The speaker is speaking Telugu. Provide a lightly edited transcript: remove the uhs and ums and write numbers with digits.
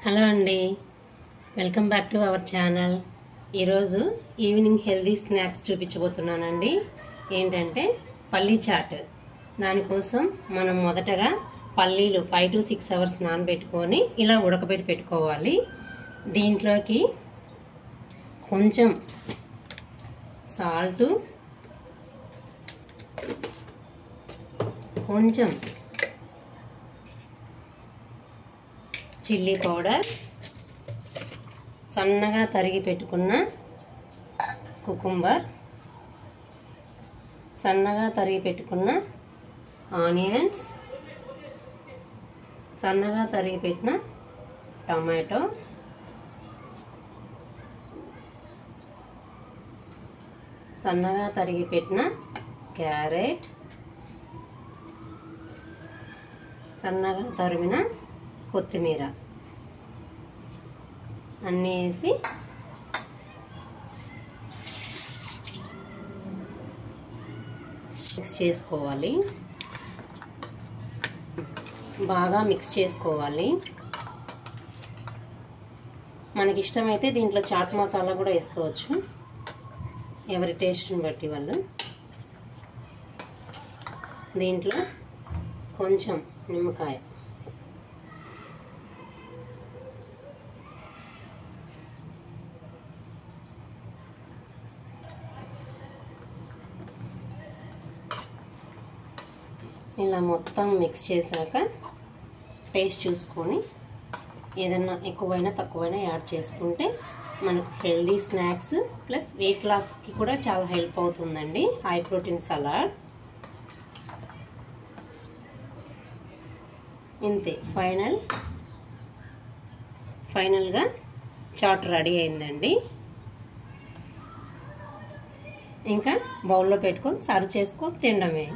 హలో అండి, welcome back to our channel. ఈరోజు ఈవినింగ్ హెల్దీ స్నాక్స్ చూపించబోతున్నానండి. ఏంటంటే పల్లీ చాట్. దానికోసం మనం మొదటగా పల్లీలు 5 to 6 hours నానబెట్టుకొని ఇలా ఉడకబెట్టి పెట్టుకోవాలి. దీంట్లోకి కొంచెం సాల్టు, కొంచెం చిల్లీ పౌడర్, సన్నగా తరిగి పెట్టుకున్న కుకుంబర్, సన్నగా తరిగి పెట్టుకున్న ఆనియన్స్, సన్నగా తరిగి పెట్టిన టమాటో, సన్నగా తరిగి పెట్టిన క్యారెట్, సన్నగా తరిగిన కొత్తిమీర అన్నీ వేసి మిక్స్ చేసుకోవాలి. బాగా మిక్స్ చేసుకోవాలి. మనకి ఇష్టమైతే దీంట్లో చాట్ మసాలా కూడా వేసుకోవచ్చు, ఎవరి టేస్ట్ని బట్టి వాళ్ళు. దీంట్లో కొంచెం నిమ్మకాయ, ఇలా మొత్తం మిక్స్ చేశాక టేస్ట్ చూసుకొని ఏదన్నా ఎక్కువైనా తక్కువైనా యాడ్ చేసుకుంటే మనకు హెల్దీ స్నాక్స్ ప్లస్ వెయిట్ లాస్కి కూడా చాలా హెల్ప్ అవుతుందండి. High protein salad. ఇంతే, ఫైనల్గా చాట్ రెడీ అయిందండి. ఇంకా బౌల్లో పెట్టుకొని సర్వ్ చేసుకొని తినడమే.